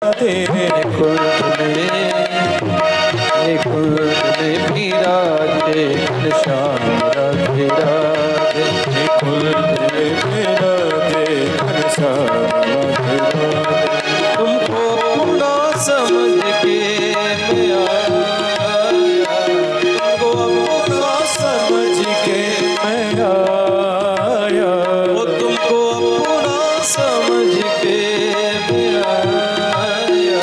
राधे कुंज में विराजे घनश्याम राधे राधे कुंज में विराजे घनश्याम राधे राधे। तुमको अपना समझ के मैं आया, तुमको अपना समझ के मैं आया, वो तुमको अपना समझ के मैं आया,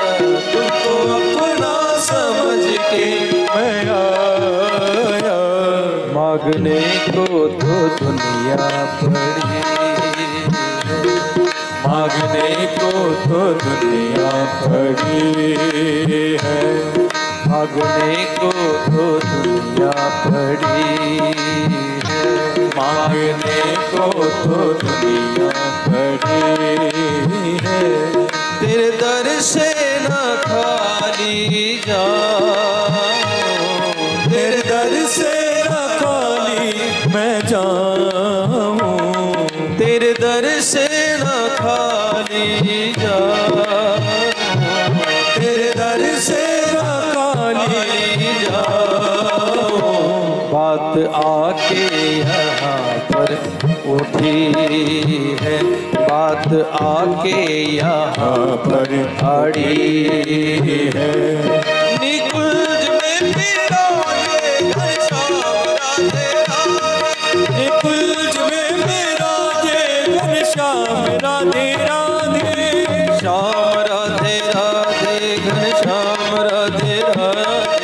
तुमको अपना समझ के मैं आया। मांगने को तो दुनिया पड़ी है, मांगने को तो दुनिया पड़ी है, मांगने को तो दुनिया पड़ी है, मांगने को तो दुनिया पड़ी है। तेरे दर से न खाली जाऊं, तेरे दर से न खाली मैं जाऊं, तेरे दर से न खाली जाऊं, तेरे दर से न खाली जाऊं। बात आके यहाँ पर उठी है, बात आके यहाँ पर अड़ी है। निकुंज में विराजे घनश्याम राधे राधे, निकुंज में विराजे घनश्याम राधे राधे, श्याम राधे राधे घनश्याम राधे राधे,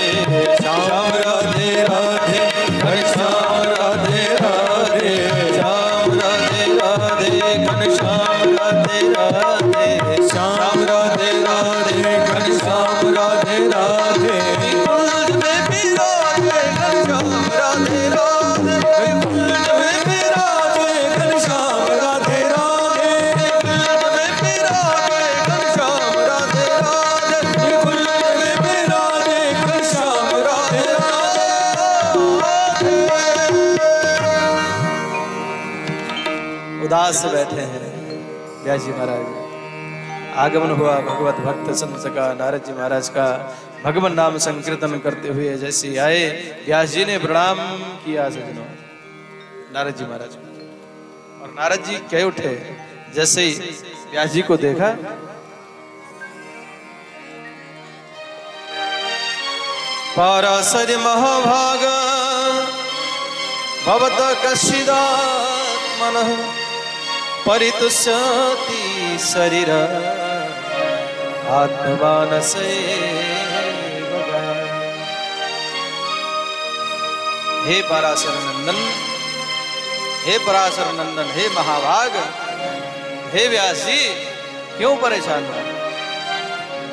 श्याम राधे राधे घनश्याम राधे राधे, श्याम राधे राधे घनश्याम राधे राधे, श्याम राधे राधे घनश्याम राधे राधे। कुंज में विराजे घनश्याम राधे राधे, कुंज में विराजे घनश्याम राधे राधे, कुंज में विराजे घनश्याम राधे राधे, कुंज में विराजे घनश्याम राधे राधे। उदास बैठे हैं व्यास जी महाराज। आगमन हुआ भगवत भक्त संत का, नारद जी महाराज का भगवान नाम संकीर्तन करते हुए जैसे आए, व्यास जी ने प्रणाम किया सजनों नारद जी महाराज को, और नारद जी कह उठे जैसे ही व्यास जी को देखा, पाराशर महाभाग भवत कश्चिदात्मनः परितुष्यति शरीर आत्मवान से। हे पराशर नंदन, हे पराशर नंदन, हे महाभाग, हे व्यास जी, क्यों परेशान हो?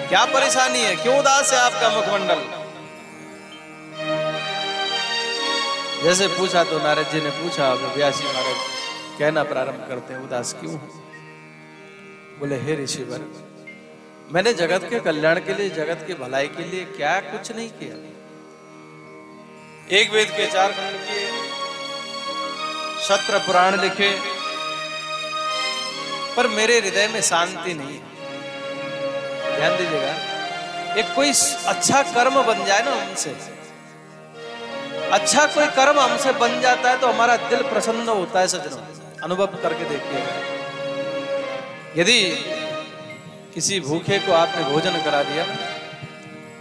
क्या परेशानी है? क्यों उदास है आपका मुखमंडल? जैसे पूछा तो नारद जी ने पूछा, व्यास जी महाराज कहना प्रारंभ करते हैं, उदास क्यों है? बोले हे ऋषिवर, मैंने जगत के कल्याण के लिए, जगत के भलाई के लिए क्या कुछ नहीं किया। एक वेद के 4 खंड किए, 17 पुराण लिखे, पर मेरे हृदय में शांति नहीं है। ध्यान दीजिएगा, एक कोई अच्छा कर्म बन जाए ना हमसे, अच्छा कोई कर्म हमसे बन जाता है तो हमारा दिल प्रसन्न होता है सजनों। अनुभव करके देखिएगा, यदि किसी भूखे को आपने भोजन करा दिया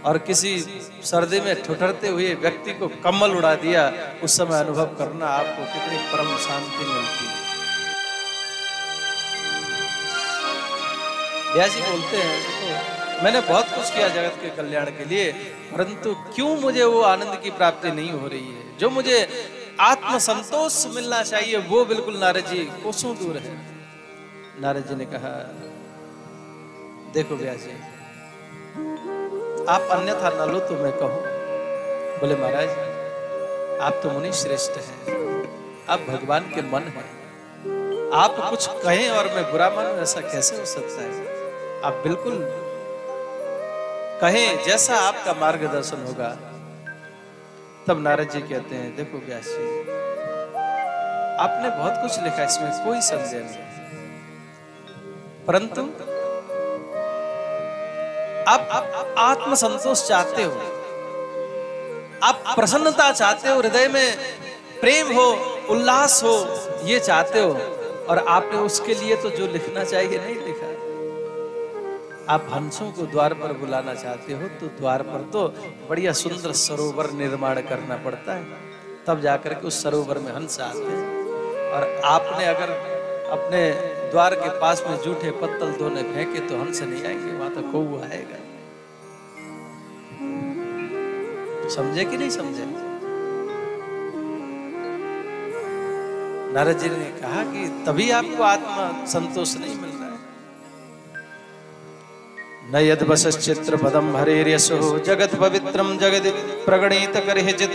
और किसी सर्दी में ठुठरते हुए व्यक्ति को कंबल उड़ा दिया, उस समय अनुभव करना आपको कितनी परम शांति मिलती है। व्यास जी बोलते हैं, तो मैंने बहुत कुछ किया जगत के कल्याण के लिए, परंतु क्यों मुझे वो आनंद की प्राप्ति नहीं हो रही है? जो मुझे आत्म संतोष मिलना चाहिए वो बिल्कुल नारद जी कोसों दूर है। नारद जी ने कहा, देखो व्यास जी, आप अन्यथा न लो तो मैं कहूं। बोले महाराज, आप तो मुनि श्रेष्ठ हैं, आप भगवान के मन हैं, आप कुछ कहें और मैं बुरा मानूं, ऐसा कैसे हो सकता है? आप बिल्कुल कहें, जैसा आपका मार्गदर्शन होगा। तब नारद जी कहते हैं, देखो व्यास जी, आपने बहुत कुछ लिखा, इसमें कोई संदेह नहीं, परंतु आप आत्म संतोष चाहते हो, आप प्रसन्नता चाहते हो, हृदय में प्रेम हो, उल्लास हो, ये चाहते हो, और आपने उसके लिए तो जो लिखना चाहिए नहीं लिखा। आप हंसों को द्वार पर बुलाना चाहते हो तो द्वार पर तो बढ़िया सुंदर सरोवर निर्माण करना पड़ता है, तब जाकर के उस सरोवर में हंस आते हैं। और आपने अगर अपने द्वार के पास में जूठे पत्तल दोने फेंके तो हंस नहीं आएंगे, वहां तो कौवा आएगा। समझे कि नहीं समझे? नारद जी ने कहा कि तभी आपको आत्मा संतोष नहीं मिल रहा है। न यद वसश्चित्र पदम हरेर्यसो जगत पवित्रम जगद प्रगणित करहिजित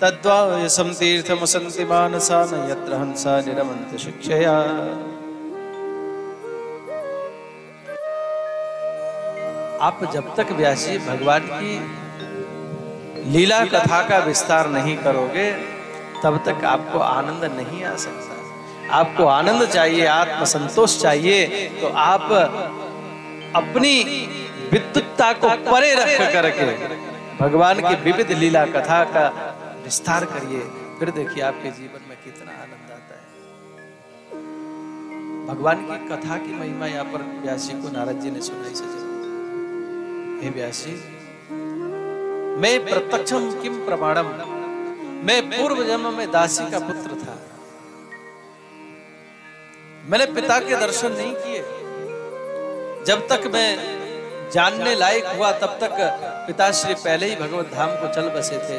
तद्वायसं तीर्थमसन्ति मानसा न यत्र हंसा निरमन्त शिक्षया। आप जब तक व्यास जी भगवान की लीला कथा का विस्तार नहीं करोगे तब तक आपको आनंद नहीं आ सकता। आपको आनंद चाहिए, आत्म संतोष चाहिए, तो आप अपनी विद्युतता को परे रख करके भगवान की विविध लीला कथा का विस्तार करिए, फिर देखिए आपके जीवन में कितना आनंद आता है। भगवान की कथा की महिमा यहाँ पर व्यास जी को नारद जी ने सुनाई सजे। हे व्यास जी, मैं प्रत्यक्षम किम प्रमाणम, मैं पूर्व जन्म में दासी का पुत्र था, मैंने पिता के दर्शन नहीं किए। जब तक मैं जानने लायक हुआ तब तक पिताश्री पहले ही भगवत धाम को चल बसे थे।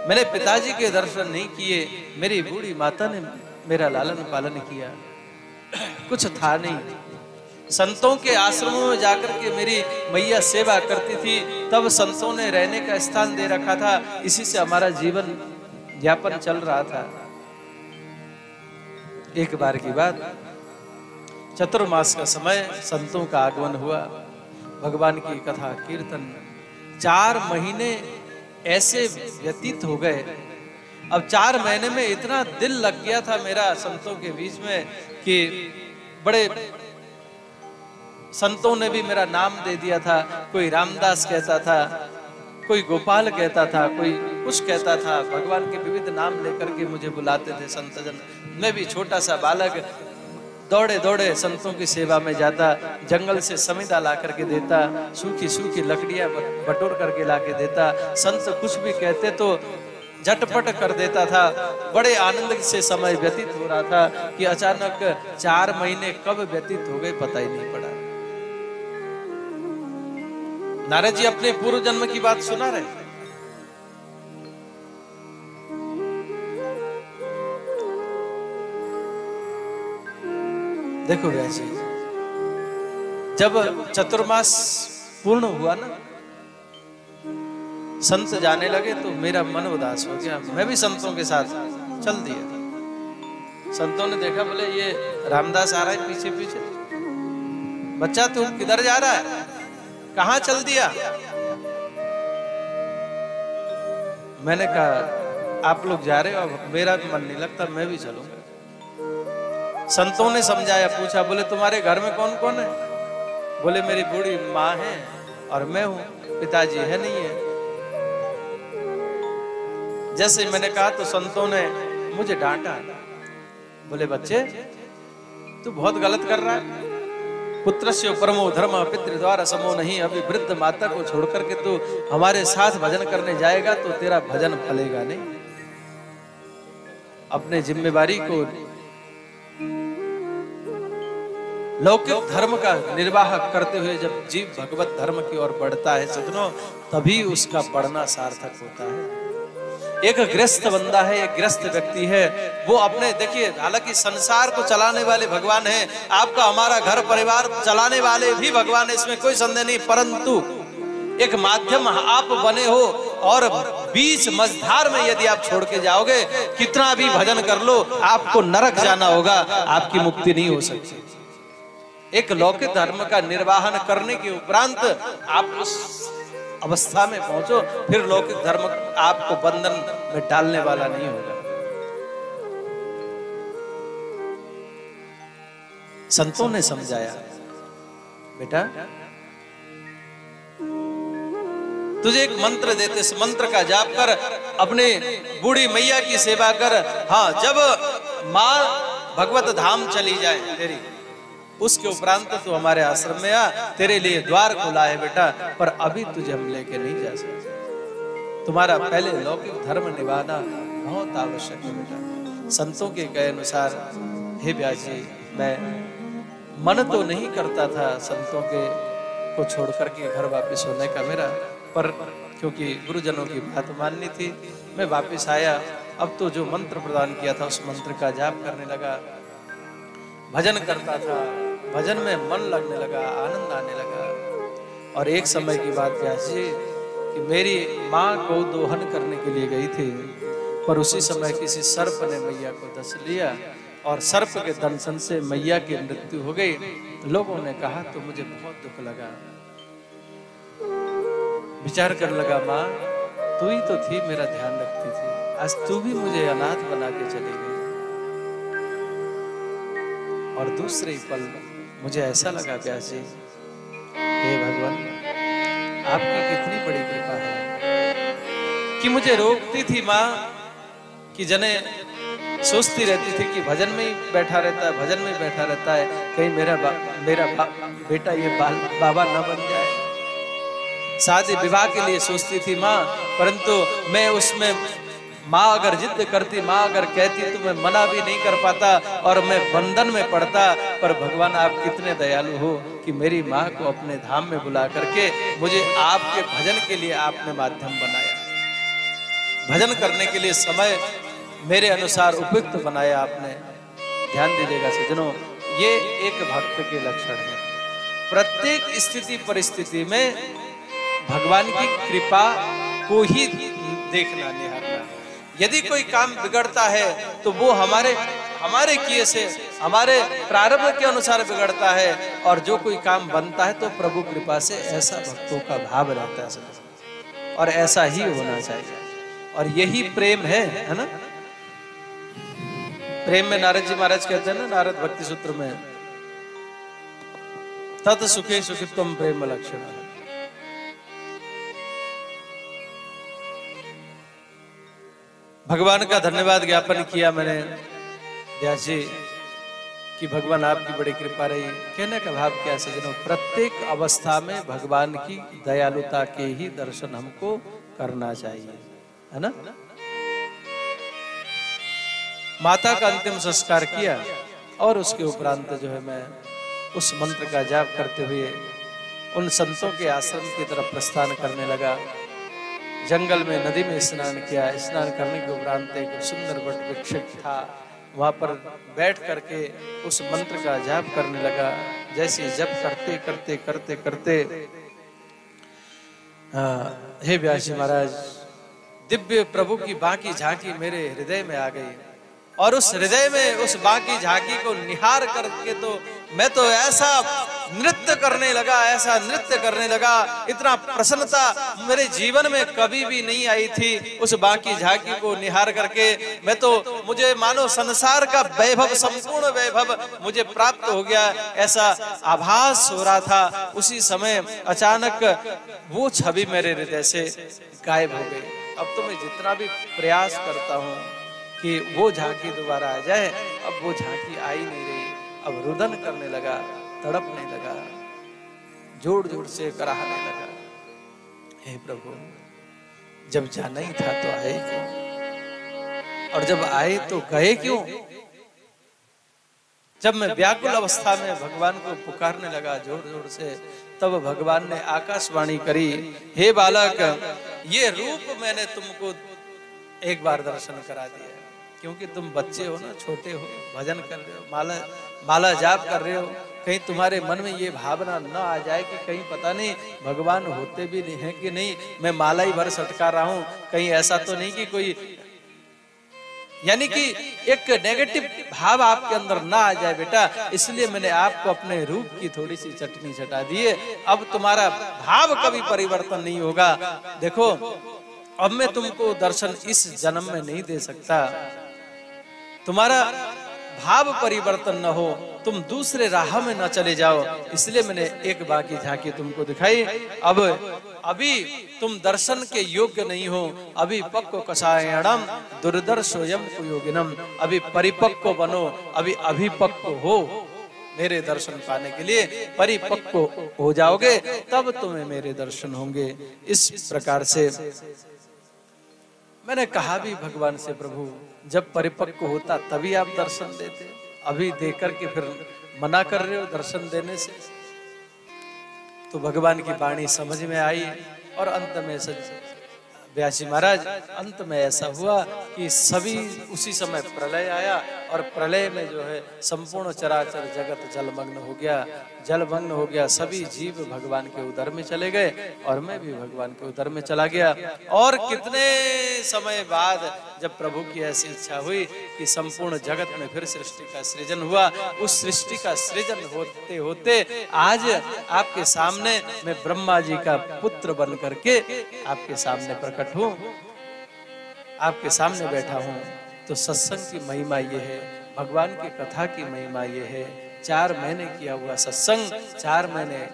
मैंने पिताजी के दर्शन नहीं किए, मेरी बूढ़ी माता ने मेरा लालन पालन किया, कुछ था नहीं। संतों के आश्रमों में जाकर के मेरी मैया सेवा करती थी, तब संतों ने रहने का स्थान दे रखा था, इसी से हमारा जीवन यापन चल रहा था। एक बार की बात, चतुर्मास का समय संतों का आगमन हुआ, भगवान की कथा कीर्तन, 4 महीने ऐसे व्यतीत हो गए। अब 4 महीने में इतना दिल लग गया था मेरा संतों के बीच में कि बड़े संतों ने भी मेरा नाम दे दिया था। कोई रामदास कहता था, कोई गोपाल कहता था, कोई कुछ कहता था, भगवान के विविध नाम लेकर के मुझे बुलाते थे संतजन। मैं भी छोटा सा बालक दौड़े दौड़े संतों की सेवा में जाता, जंगल से समिधा ला करके देता, सूखी सूखी लकड़ियां बटोर करके ला के देता। संत कुछ भी कहते तो झटपट कर देता था। बड़े आनंद से समय व्यतीत हो रहा था कि अचानक 4 महीने कब व्यतीत हो गए पता ही नहीं पड़ा। नारद जी अपने पूर्व जन्म की बात सुना रहे। देखो व्यास जी, जब चतुर्मास पूर्ण हुआ ना, संत जाने लगे तो मेरा मन उदास हो गया। मैं भी संतों के साथ चल दिया। संतों ने देखा, बोले ये रामदास आ रहा है पीछे पीछे। बच्चा तू किधर जा रहा है, कहां चल दिया? मैंने कहा आप लोग जा रहे हो, अब मेरा मन नहीं लगता, मैं भी चलूंगा। संतों ने समझाया, पूछा, बोले तुम्हारे घर में कौन कौन है? बोले मेरी बूढ़ी माँ है और मैं हूं, पिताजी है नहीं है। जैसे मैंने कहा तो संतों ने मुझे डांटा। बोले बच्चे तू बहुत गलत कर रहा है, पुत्रस्य परमो धर्म पितृद्वार समो नहीं। अभी वृद्ध माता को छोड़ करके तू हमारे साथ भजन करने जाएगा तो तेरा भजन फलेगा नहीं। अपने जिम्मेवारी को, लौकिक धर्म का निर्वाह करते हुए जब जीव भगवत धर्म की ओर बढ़ता है सज्जनों, तभी उसका बढ़ना सार्थक होता है। एक गृहस्थ बंदा है, एक गृहस्थ व्यक्ति है, वो अपने, देखिए हालांकि संसार को चलाने वाले भगवान हैं, आपका हमारा घर परिवार चलाने वाले भी भगवान है, इसमें कोई संदेह नहीं, परंतु एक माध्यम आप बने हो और बीच मझधार में यदि आप छोड़ के जाओगे, कितना भी भजन कर लो, आपको नरक जाना होगा, आपकी मुक्ति नहीं हो सकती। एक लौकिक धर्म का निर्वाहन करने के उपरांत आप उस अवस्था में पहुंचो, फिर लौकिक धर्म आपको बंधन में डालने वाला नहीं होगा। संतों ने समझाया, बेटा तुझे एक मंत्र देते, इस मंत्र का जाप कर, अपने बूढ़ी मैया की सेवा कर। हाँ, जब माँ भगवत धाम चली जाए तेरी, उसके उपरांत तू हमारे आश्रम में आ, तेरे लिए द्वार खुला है बेटा, पर अभी तुझे हम लेके नहीं जा सकते। तुम्हारा पहले लौकिक धर्म निभाना बहुत आवश्यक है बेटा। संतों के कहे अनुसार, हे व्यास जी, मैं मन तो नहीं करता था संतों के को छोड़ करके घर वापस होने का मेरा, पर क्योंकि गुरुजनों की बात माननी थी, मैं वापस आया। अब तो जो मंत्र प्रदान किया था उस मंत्र का जाप करने लगा, भजन करता था, भजन में मन लगने लगा, आनंद आने लगा। और एक समय की बात व्यास जी कि मेरी माँ को दोहन करने के लिए गई थी, पर उसी समय किसी सर्प ने मैया को डस लिया और सर्प के दंशन से मैया की मृत्यु हो गई। लोगों ने कहा तो मुझे बहुत दुख लगा, विचार कर लगा, माँ तू ही तो थी, मेरा ध्यान रखती थी, आज तू भी मुझे अनाथ बना के चली गई। और दूसरे ही पल मुझे ऐसा लगा, व्यास जी, हे भगवान, आपकी कितनी बड़ी कृपा है कि मुझे रोकती थी माँ, कि जने सोचती रहती थी कि भजन में ही बैठा रहता है, भजन में ही बैठा रहता है, कहीं मेरा बेटा ये बाबा न बन जाए। शादी विवाह के लिए सोचती थी माँ, परंतु मैं उसमें माँ अगर जिद करती, माँ अगर कहती तो मैं मना भी नहीं कर पाता और मैं बंधन में पड़ता। पर भगवान आप कितने दयालु हो कि मेरी माँ को अपने धाम में बुला करके मुझे आपके भजन के लिए आपने माध्यम बनाया, भजन करने के लिए समय मेरे अनुसार उपयुक्त बनाया आपने। ध्यान दीजिएगा सज्जनों, ये एक भक्त के लक्षण है। प्रत्येक स्थिति परिस्थिति में भगवान की कृपा को ही देखना, निहारना। यदि कोई काम बिगड़ता है तो वो हमारे किए से, हमारे प्रारब्ध के अनुसार बिगड़ता है, और जो कोई काम बनता है तो प्रभु कृपा से, ऐसा भक्तों का भाव रहता है और ऐसा ही होना चाहिए। और यही प्रेम है ना। प्रेम में नारद जी महाराज कहते हैं ना, नारद भक्ति सूत्र में, तत् सुखे सुखित्वम प्रेम लक्षण। भगवान का धन्यवाद ज्ञापन किया मैंने व्यास जी कि भगवान आपकी बड़ी कृपा रही। कहने का भाव क्या सज्जनों, प्रत्येक अवस्था में भगवान की दयालुता के ही दर्शन हमको करना चाहिए, है ना। माता का अंतिम संस्कार किया और उसके उपरांत जो है मैं उस मंत्र का जाप करते हुए उन संतों के आश्रम की तरफ प्रस्थान करने लगा। जंगल में नदी में स्नान किया। स्नान करने के उपरांत एक सुंदर वट वृक्ष था, वहां पर बैठ करके उस मंत्र का जाप करने लगा। जैसे जप करते करते करते करते हे व्यास जी महाराज, दिव्य प्रभु की बाकी झांकी मेरे हृदय में आ गई और उस हृदय में उस बाकी झांकी को निहार करके तो मैं तो ऐसा नृत्य करने लगा, ऐसा नृत्य करने लगा। इतना प्रसन्नता मेरे जीवन में कभी भी नहीं आई थी। उस बाकी झांकी को निहार करके मैं तो, मुझे मानो संसार का वैभव, संपूर्ण वैभव मुझे प्राप्त हो गया, ऐसा आभास हो रहा था। उसी समय अचानक वो छवि मेरे हृदय से गायब हो गई। अब तो मैं जितना भी प्रयास करता हूँ कि वो झांकी दोबारा आ जाए, अब वो झांकी आ ही नहीं रही। अब रुदन करने लगा, तड़पने लगा, जोर जोर से कराहने लगा, हे प्रभु, जब जाना ही था तो आए क्यों, और जब आए तो गए क्यों। जब मैं व्याकुल अवस्था में भगवान को पुकारने लगा जोर जोर से, तब भगवान ने आकाशवाणी करी, हे बालक, ये रूप मैंने तुमको एक बार दर्शन करा दिया, क्योंकि तुम बच्चे हो ना, छोटे हो, भजन कर रहे हो, माला जाप कर रहे हो। कहीं तुम्हारे मन में ये भावना न आ जाए कि कहीं पता नहीं भगवान होते भी नहीं है कि नहीं, मैं माला ही भर सटका रहा हूं, कहीं ऐसा तो नहीं कि कोई, यानी कि एक नेगेटिव भाव आपके अंदर ना आ जाए बेटा। इसलिए मैंने आपको अपने रूप की थोड़ी सी चटनी चटा दी है। अब तुम्हारा भाव कभी परिवर्तन नहीं होगा। देखो, अब मैं तुमको दर्शन इस जन्म में नहीं दे सकता, तुम्हारा भाव परिवर्तन न हो, तुम दूसरे राह में न चले जाओ, इसलिए मैंने एक बाकी झांकी तुमको दिखाई। अब अभी तुम दर्शन के योग्य नहीं हो, अभी पक्व कषायणम दुर्दर्शोयम कुयोगिनम, अभी परिपक्व बनो, अभी अभिपक्व हो मेरे दर्शन पाने के लिए, परिपक्व हो जाओगे तब तुम्हें मेरे दर्शन होंगे। इस प्रकार से मैंने कहा भी भगवान से, प्रभु जब परिपक्व होता तभी आप दर्शन देते, अभी देकर के फिर मना कर रहे हो दर्शन देने से। तो भगवान की वाणी समझ में आई और अंत में व्यास जी महाराज, अंत में ऐसा हुआ कि सभी उसी समय प्रलय आया और प्रलय में जो है संपूर्ण चराचर जगत जलमग्न हो गया, जलमग्न हो गया। सभी जीव भगवान के उदर में चले गए और मैं भी भगवान के उदर में चला गया। और कितने समय बाद जब प्रभु की ऐसी इच्छा हुई कि संपूर्ण जगत में फिर सृष्टि का सृजन हुआ, उस सृष्टि का सृजन होते होते आज आपके सामने मैं ब्रह्मा जी का पुत्र बन करके आपके सामने प्रकट हूं, आपके सामने बैठा हूं। तो सत्संग की महिमा ये है, भगवान की कथा की महिमा ये है। 4 महीने किया हुआ सत्संग, 4 महीने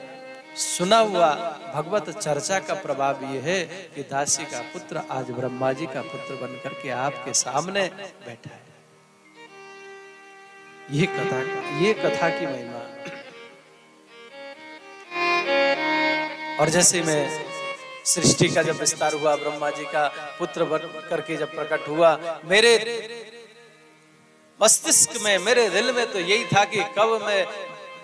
सुना हुआ भगवत चर्चा का प्रभाव ये है कि दासी का पुत्र आज ब्रह्मा जी का पुत्र बनकर के आपके सामने बैठा है। ये कथा की महिमा। और जैसे मैं सृष्टि का जब विस्तार हुआ, ब्रह्मा जी का पुत्र बन करके जब प्रकट हुआ, मेरे मस्तिष्क में, मेरे दिल में तो यही था कि कब मैं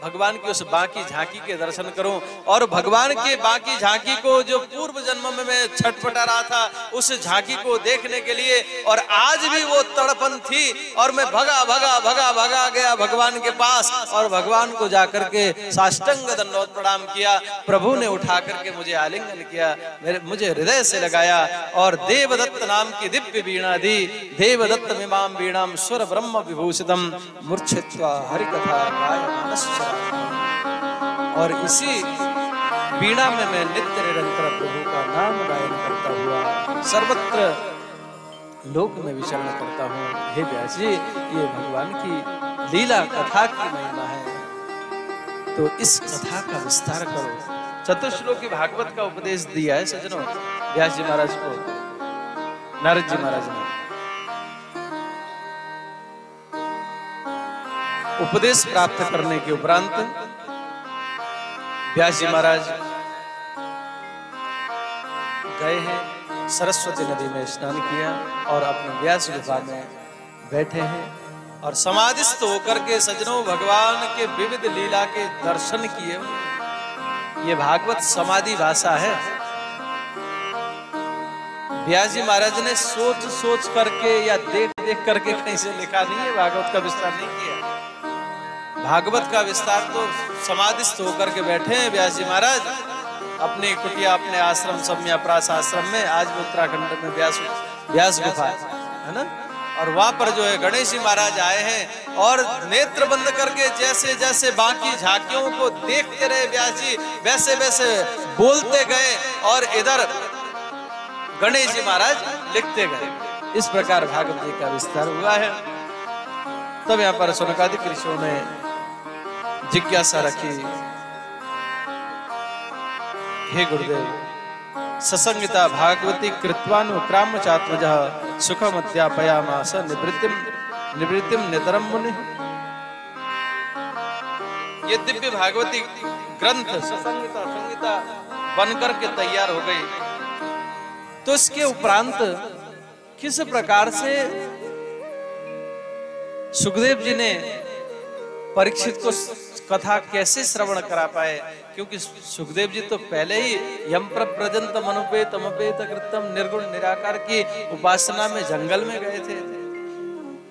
भगवान की उस बाकी झांकी के दर्शन करूं। और भगवान के बाकी झांकी को जो पूर्व जन्म में मैं छटपटा रहा था, उस झांकी को देखने के लिए, और आज भी वो तड़पन थी। और मैं भगा गया भगवान के पास और भगवान को जाकर के साष्टांग दंडवत प्रणाम किया। प्रभु ने उठा करके मुझे आलिंगन किया, मुझे हृदय से लगाया और देवदत्त नाम की दिव्य वीणा दी। देवदत्त मिमाम वीणाम स्वर ब्रह्म विभूषितम मूर्छित्वा हरिकथा गाय मनश्च। और इसी वीणा में मैं नित्य निरंतर प्रभु का नाम गायन करता हुआ सर्वत्र लोक में विचरण करता हूँ। हे व्यास जी, ये भगवान की लीला कथा की महिमा है, तो इस कथा का विस्तार करो। चतुश्लोकी भागवत का उपदेश दिया है सज्जनों व्यास जी महाराज को, नारद जी महाराज ने। उपदेश प्राप्त करने के उपरांत व्यास जी महाराज गए हैं, सरस्वती नदी में स्नान किया और अपने व्यास गुफा में बैठे हैं और समाधिस्थ होकर के सज्जनों भगवान के विविध लीला के दर्शन किए। ये भागवत समाधि भाषा है। व्यास जी महाराज ने सोच सोच करके या देख देख करके कहीं से लिखा नहीं है, भागवत का विस्तार नहीं किया। भागवत का विस्तार तो समाधिस्थ होकर के बैठे हैं व्यास जी महाराज अपनी कुटिया, अपने आश्रम सम्याप्रास आश्रम में। आज भी उत्तराखंड में व्यास गुफा है ना, और वहां पर जो है गणेश जी महाराज आए हैं और नेत्र बंद करके जैसे जैसे बाकी झांकियों को देखते रहे व्यास जी, वैसे वैसे बोलते गए और इधर गणेश जी महाराज लिखते गए। इस प्रकार भागवत जी का विस्तार हुआ है। तब यहाँ पर शौनकादिक ऋषियों ने जिज्ञासा रखी, हे गुरुदेव, ससंगिता भागवती कृत्वानुक्राम चात्मजः सुखम अध्यापयामास निवृत्तिम नितरम मुनि। ये दिव्य भागवती ग्रंथ संहिता बनकर के तैयार हो गई, तो इसके उपरांत किस प्रकार से सुखदेव जी ने परीक्षित को कथा कैसे श्रवण करा पाए, क्योंकि सुखदेव जी तो पहले ही यम प्रव्रजंत मनुपेत तमपेत कृतम निर्गुण निराकार की उपासना में जंगल में गए थे।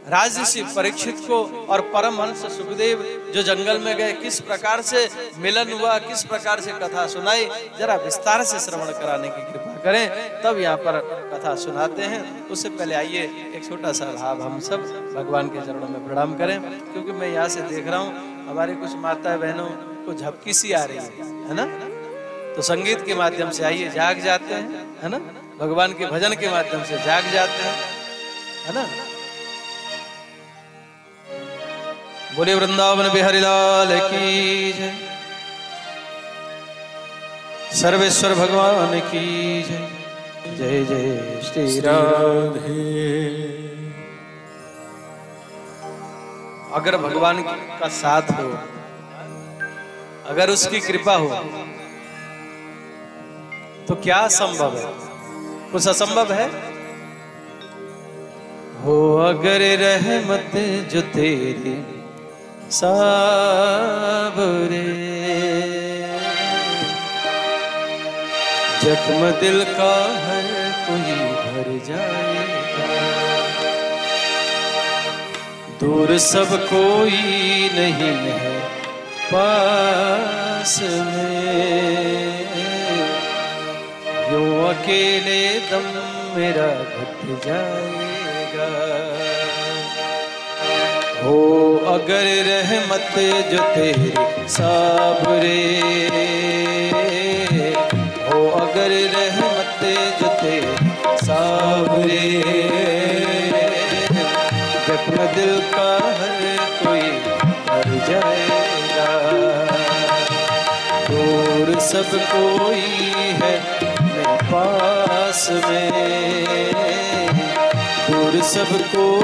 राजऋषि परीक्षित को और परमहंस सुखदेव जो जंगल में गए, किस प्रकार से मिलन हुआ, किस प्रकार से कथा सुनाई, जरा विस्तार से श्रवण कराने की कृपा करें। तब यहाँ पर कथा सुनाते हैं। उससे पहले आइए एक छोटा सा भाव हम सब भगवान के चरणों में प्रणाम करें, क्योंकि मैं यहाँ से देख रहा हूँ हमारे कुछ माता बहनों को झपकी सी आ रही है ना, तो संगीत के माध्यम से आइए जाग जाते हैं, है ना, भगवान के भजन के माध्यम से जाग जाते हैं, है ना। बोले वृंदावन बिहारी लाल की जय। सर्वेश्वर भगवान की जय। जय जय श्री राधे। अगर भगवान का साथ हो, अगर उसकी कृपा हो, तो क्या संभव है? कुछ असंभव है? हो अगर रहमत जो तेरी साबरे, जख्म दिल का हर कोई भर जाएगा। दूर सब कोई नहीं है पास में, यूं अकेले दम मेरा घट जाएगा। हो अगर रहमत जो तेरी साबरे, हो अगर रहमत जो तेरी साबरे, जख्म दिल का हर कोई मर जाएगा। दूर सब कोई है मेरे पास में, दूर सब कोई